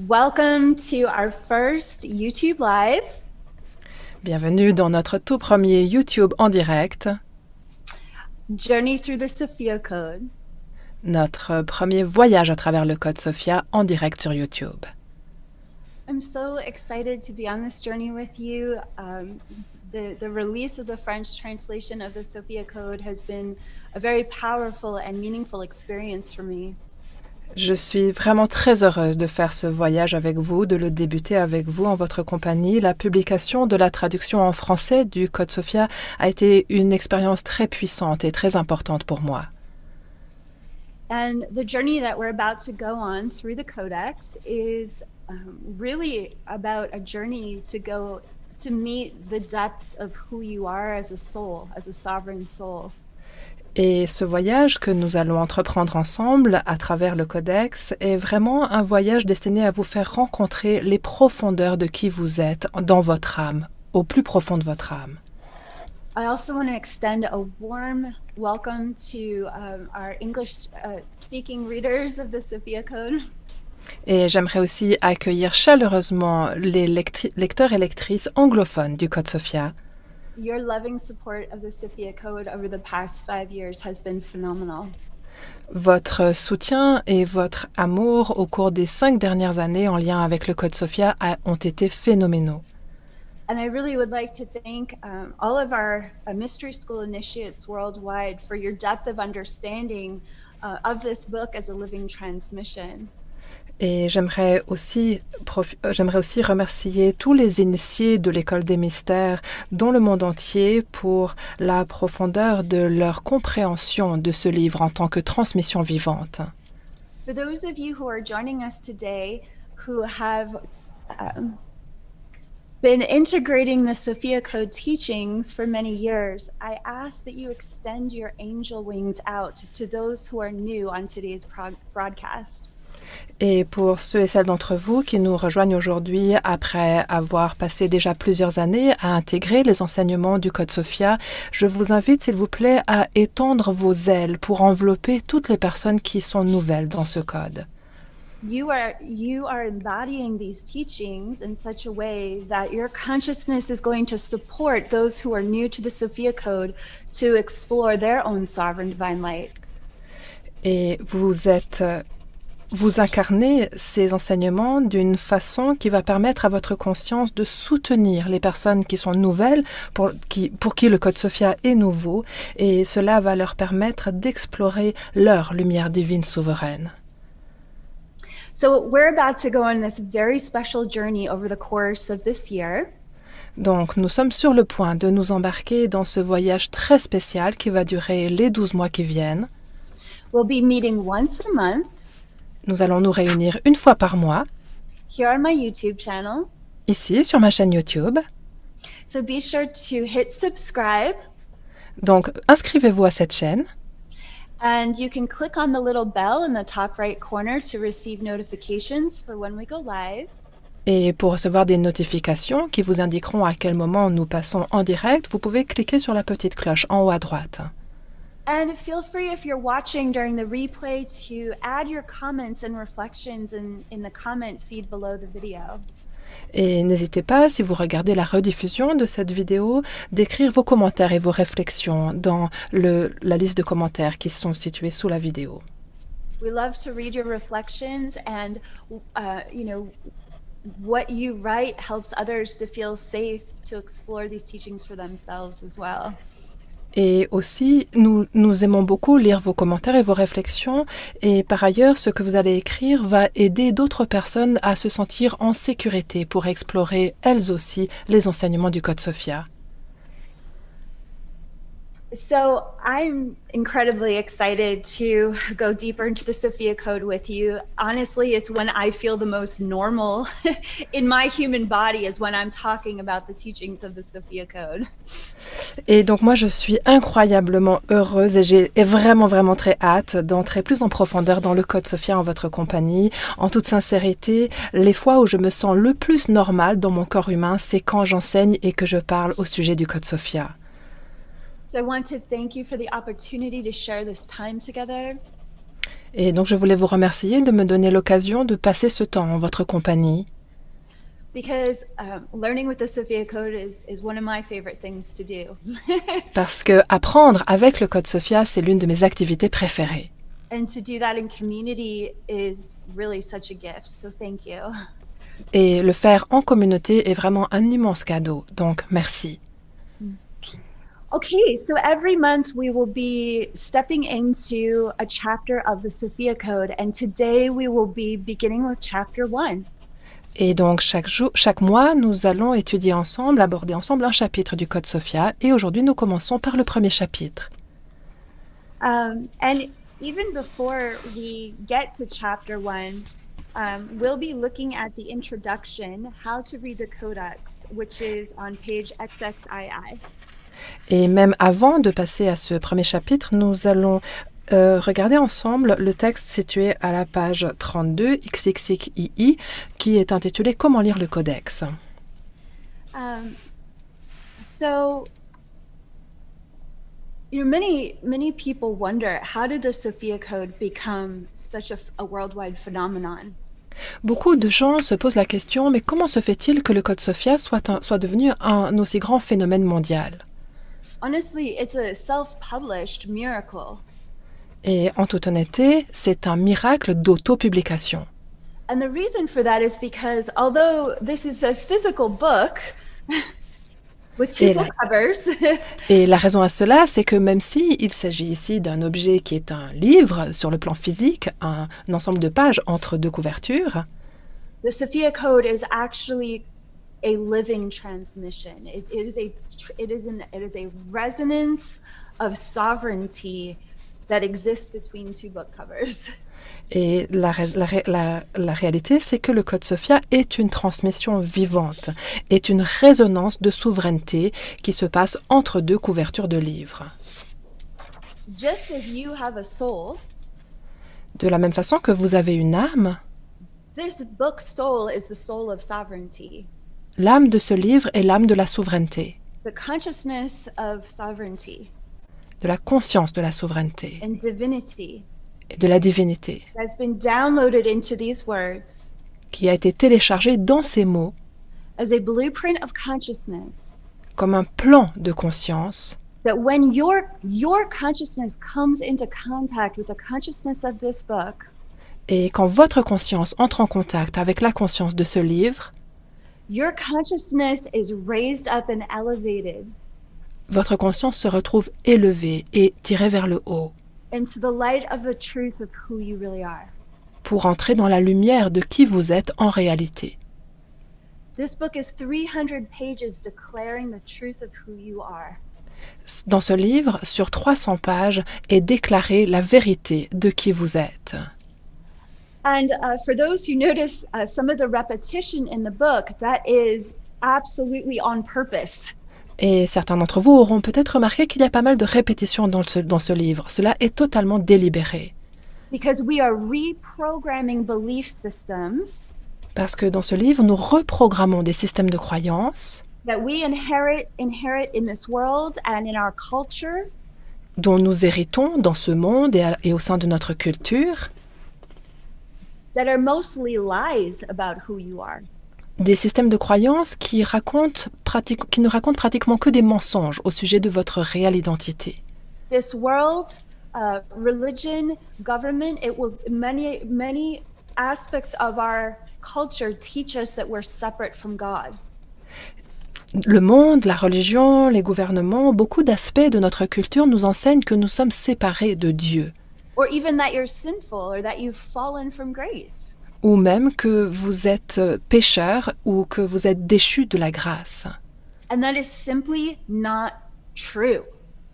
Welcome to our first YouTube Live. Bienvenue dans notre tout premier YouTube en direct, Journey through the Sophia Code. notre premier voyage à travers le Code Sophia en direct sur YouTube. I'm so excited to be on this journey with you. The release of the French translation of the Sophia Code has been a very powerful and meaningful experience for me. Je suis vraiment très heureuse de faire ce voyage avec vous, de le débuter avec vous en votre compagnie. La publication de la traduction en français du Code Sophia a été une expérience très puissante et très importante pour moi. And the journey that we're about to go on through the Codex is really about a journey to go to meet the depths of who you are as a soul, as a sovereign soul. Et ce voyage que nous allons entreprendre ensemble à travers le Codex est vraiment un voyage destiné à vous faire rencontrer les profondeurs de qui vous êtes dans votre âme, au plus profond de votre âme. I also want to extend a warm welcome to our English speaking readers of the Sophia Code. Et j'aimerais aussi accueillir chaleureusement les lecteurs et lectrices anglophones du Code Sophia. Your loving support of the Sophia Code over the past 5 years has been phenomenal. Votre soutien et votre amour au cours des 5 dernières années en lien avec le Code Sophia ont été phénoménaux. And I really would like to thank all of our Mystery School initiates worldwide for your depth of understanding of this book as a living transmission. Et j'aimerais aussi remercier tous les initiés de l'École des Mystères dans le monde entier pour la profondeur de leur compréhension de ce livre en tant que transmission vivante. For those of you who are joining us today who have been integrating the Sophia Code teachings for many years, I ask that you extend your angel wings out to those who are new on today's broadcast. Et pour ceux et celles d'entre vous qui nous rejoignent aujourd'hui après avoir passé déjà plusieurs années à intégrer les enseignements du Code Sophia, je vous invite s'il vous plaît à étendre vos ailes pour envelopper toutes les personnes qui sont nouvelles dans ce code. You are embodying these teachings in such a way that your consciousness is going to support those who are new to the Sophia Code to explore their own sovereign divine light. Et vous incarnez ces enseignements d'une façon qui va permettre à votre conscience de soutenir les personnes qui sont nouvelles, pour qui le Code Sophia est nouveau, et cela va leur permettre d'explorer leur lumière divine souveraine. So we're about to go on this very special journey over the course of this year. Donc, nous sommes sur le point de nous embarquer dans ce voyage très spécial qui va durer les 12 mois qui viennent. We'll be meeting once a month. Nous allons nous réunir une fois par mois, here on my YouTube channel. ici sur ma chaîne YouTube. So be sure to hit subscribe. Donc, inscrivez-vous à cette chaîne. And you can click on the little bell in the top right corner to receive notifications for when we go live. Et pour recevoir des notifications qui vous indiqueront à quel moment nous passons en direct, vous pouvez cliquer sur la petite cloche en haut à droite. And feel free, if you're watching during the replay, to add your comments and reflections in the comment feed below the video. Et n'hésitez pas, si vous regardez la rediffusion de cette vidéo, d'écrire vos commentaires et vos réflexions dans la liste de commentaires qui sont situés sous la vidéo. We love to read your reflections, and what you write helps others to feel safe to explore these teachings for themselves as well. Et aussi, nous aimons beaucoup lire vos commentaires et vos réflexions. Et par ailleurs, ce que vous allez écrire va aider d'autres personnes à se sentir en sécurité pour explorer elles aussi les enseignements du Code Sophia. So I'm incredibly excited to go deeper into the Sophia Code with you. Honestly, it's when I feel the most normal in my human body is when I'm talking about the teachings of the Sophia Code. Et donc moi, je suis incroyablement heureuse et j'ai vraiment très hâte d'entrer plus en profondeur dans le Code Sophia en votre compagnie. En toute sincérité, les fois où je me sens le plus normal dans mon corps humain, c'est quand j'enseigne et que je parle au sujet du Code Sophia. So I want to thank you for the opportunity to share this time together. Et donc je voulais vous remercier de me donner l'occasion de passer ce temps en votre compagnie. Because learning with the Sophia Code is one of my favorite things to do. Parce que apprendre avec le Code Sophia, c'est l'une de mes activités préférées. And to do that in community is really such a gift. So thank you. Et le faire en communauté est vraiment un immense cadeau. Donc merci. Okay, so every month we will be stepping into a chapter of the Sophia Code, and today we will be beginning with chapter 1. Et donc chaque mois, nous allons étudier ensemble, aborder ensemble un chapitre du Code Sophia. Et aujourd'hui, nous commençons par le premier chapitre. And even before we get to chapter 1, we'll be looking at the introduction, How to Read the Codex, which is on page XXII. Et même avant de passer à ce premier chapitre, nous allons regarder ensemble le texte situé à la page 32 XXII qui est intitulé Comment lire le Codex. So, you know, many people wonder, how did the Sophia Code become such a worldwide phenomenon? Beaucoup de gens se posent la question, mais comment se fait-il que le Code Sophia soit devenu un aussi grand phénomène mondial? Honestly, it's a self-published miracle. Et en toute honnêteté, c'est un miracle d'auto-publication. And the reason for that is because although this is a physical book with two book covers, Et la raison à cela, c'est que même s'il s'agit ici d'un objet qui est un livre sur le plan physique, un ensemble de pages entre deux couvertures, the Sophia Code is actually a living transmission. It is a resonance of sovereignty that exists between two book covers. Et la réalité, c'est que le Code Sophia est une transmission vivante, est une résonance de souveraineté qui se passe entre deux couvertures de livres. Just as you have a soul, de la même façon que vous avez une âme, this book's soul is the soul of sovereignty. L'âme de ce livre est l'âme de la souveraineté. The consciousness of sovereignty. De la conscience de la souveraineté. And divinity. Et de la divinité. Has been downloaded into these words. Qui a été téléchargée dans ces mots. As a blueprint of consciousness. Comme un plan de conscience. That when your consciousness comes into contact with the consciousness of this book. Et quand votre conscience entre en contact avec la conscience de ce livre. Your consciousness is raised up and elevated. Votre conscience se retrouve élevée et tirée vers le haut. Into the light of the truth of who you really are. Pour entrer dans la lumière de qui vous êtes en réalité. This book is 300 pages declaring the truth of who you are. Dans ce livre, sur 300 pages, est déclarée la vérité de qui vous êtes. And for those who notice some of the repetition in the book, that is absolutely on purpose. Et certains d'entre vous auront peut-être remarqué qu'il y a pas mal de répétitions dans ce livre. Cela est totalement délibéré. Because we are reprogramming belief systems. Parce que dans ce livre, nous reprogrammons des systèmes de croyances. That we inherit in this world and in our culture. Dont nous héritons dans ce monde et au sein de notre culture. That are mostly lies about who you are. Des systèmes de croyances qui ne racontent pratiquement que des mensonges au sujet de votre réelle identité. This world, religion, government, many aspects of our culture teach us that we're separate from God. Le monde, la religion, les gouvernements, beaucoup d'aspects de notre culture nous enseignent que nous sommes séparés de Dieu. Or even that you're sinful or that you've fallen from grace. Ou même que vous êtes pécheur ou que vous êtes déchu de la grâce. And that is simply not true.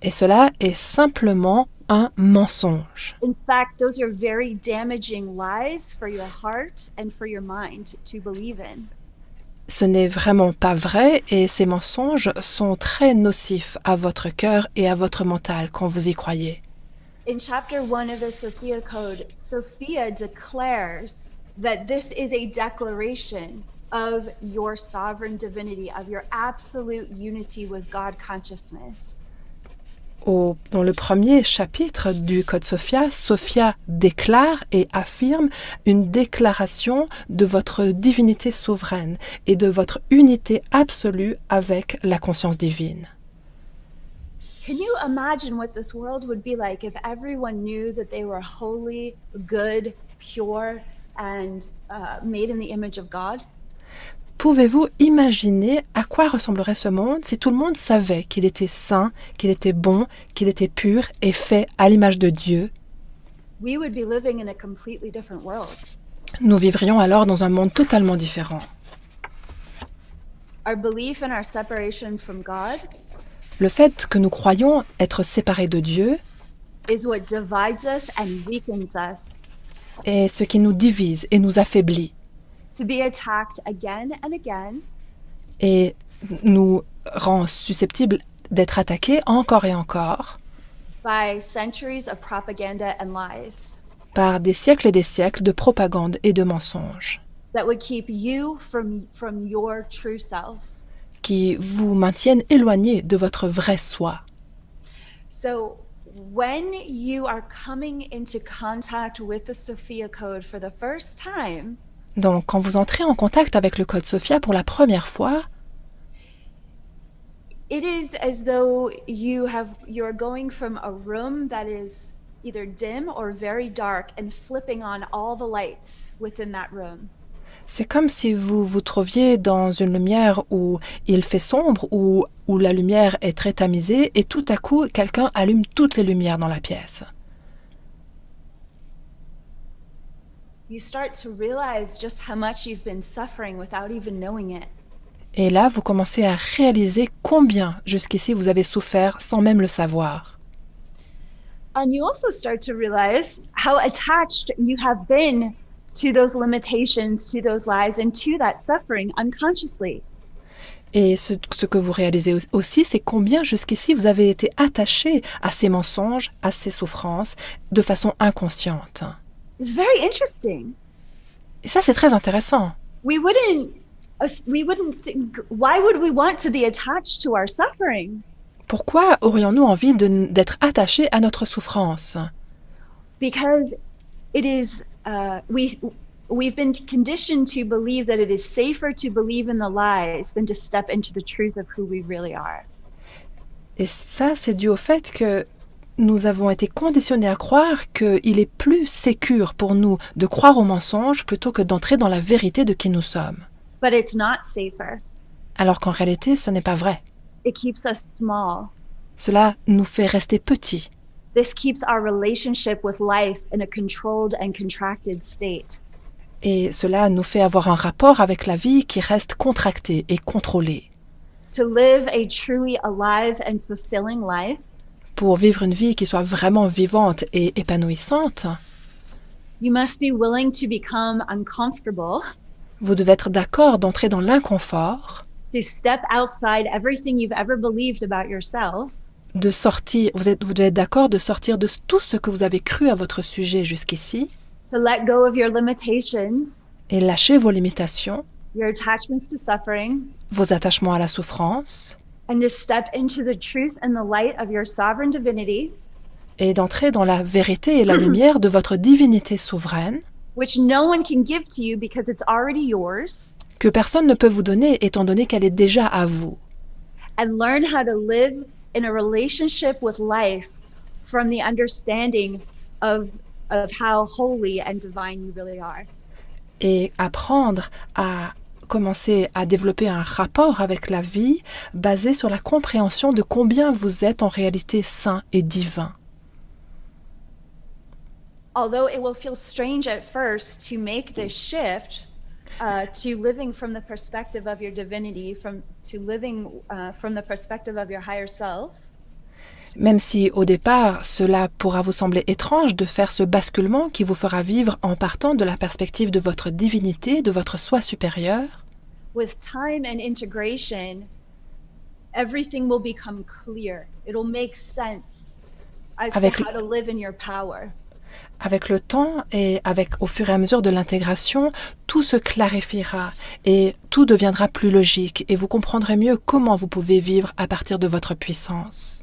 Et cela est simplement un mensonge. In fact, those are very damaging lies for your heart and for your mind to believe in. Ce n'est vraiment pas vrai et ces mensonges sont très nocifs à votre cœur et à votre mental quand vous y croyez. In chapter 1 of the Sophia Code, Sophia declares that this is a declaration of your sovereign divinity, of your absolute unity with God consciousness. Dans le premier chapitre du Code Sophia, Sophia déclare et affirme une déclaration de votre divinité souveraine et de votre unité absolue avec la conscience divine. Can you imagine what this world would be like if everyone knew that they were holy, good, pure, and made in the image of God? Pouvez-vous imaginer à quoi ressemblerait ce monde si tout le monde savait qu'il était saint, qu'il était bon, qu'il était pur et fait à l'image de Dieu? We would be living in a completely different world. Nous vivrions alors dans un monde totalement différent. Our belief in our separation from God Le fait que nous croyons être séparés de Dieu is what divides us and weakens us est ce qui nous divise et nous affaiblit to be attacked again and again et nous rend susceptibles d'être attaqués encore et encore by centuries of propaganda and lies par des siècles et des siècles de propagande et de mensonges that would keep you from your true self. qui vous maintiennent éloignés de votre vrai soi. So when you are coming into contact with the Sophia Code for the first time, Donc, quand vous entrez en contact avec le Code Sophia pour la première fois, it is as though you're going from a room that is either dim or very dark and flipping on all the lights within that room. c'est comme si vous vous trouviez dans une lumière où il fait sombre, où la lumière est très tamisée, et tout à coup, quelqu'un allume toutes les lumières dans la pièce. You start to realize just how much you've been suffering without even knowing it. Et là, vous commencez à réaliser combien jusqu'ici vous avez souffert sans même le savoir. And you also start to realize how attached you have been to those limitations, to those lies, and to that suffering unconsciously. Et ce que vous réalisez aussi, c'est combien jusqu'ici vous avez été attaché à ces mensonges, à ces souffrances, de façon inconsciente. It's very interesting. Et ça, c'est très intéressant. We wouldn't think, why would we want to be attached to our suffering? Pourquoi aurions-nous envie d'être attachés à notre souffrance? Because it is, we've been conditioned to believe that it is safer to believe in the lies than to step into the truth of who we really are. Et ça, c'est dû au fait que nous avons été conditionnés à croire qu'il est plus sécure pour nous de croire aux mensonges plutôt que d'entrer dans la vérité de qui nous sommes. But it's not safer. Alors qu'en réalité, ce n'est pas vrai. It keeps us small. Cela nous fait rester petits. This keeps our relationship with life in a controlled and contracted state. Et cela nous fait avoir un rapport avec la vie qui reste contracté et contrôlé. To live a truly alive and fulfilling life, Pour vivre une vie qui soit vraiment vivante et épanouissante, you must be willing to become uncomfortable, vous devez être d'accord d'entrer dans l'inconfort, to step outside everything you've ever believed about yourself, de sortir, vous devez être d'accord de sortir de tout ce que vous avez cru à votre sujet jusqu'ici to let go of your limitations, et lâcher vos limitations, your attachments to suffering, vos attachements à la souffrance and to step into the truth and the light of your sovereign divinity, et d'entrer dans la vérité et la lumière de votre divinité souveraine which no one can give to you because it's already yours, que personne ne peut vous donner étant donné qu'elle est déjà à vous. and learn how to live in a relationship with life from the understanding of how holy and divine you really are. Et apprendre à commencer à développer un rapport avec la vie basé sur la compréhension de combien vous êtes en réalité saint et divin. Although it will feel strange at first to make this shift to living from the perspective of your divinity, to living from the perspective of your higher self, Même si au départ cela pourra vous sembler étrange de faire ce basculement qui vous fera vivre en partant de la perspective de votre divinité, de votre soi supérieur, with time and integration, everything will become clear. It'll make sense as Avec to how to live in your power. avec le temps et au fur et à mesure de l'intégration, tout se clarifiera et tout deviendra plus logique et vous comprendrez mieux comment vous pouvez vivre à partir de votre puissance.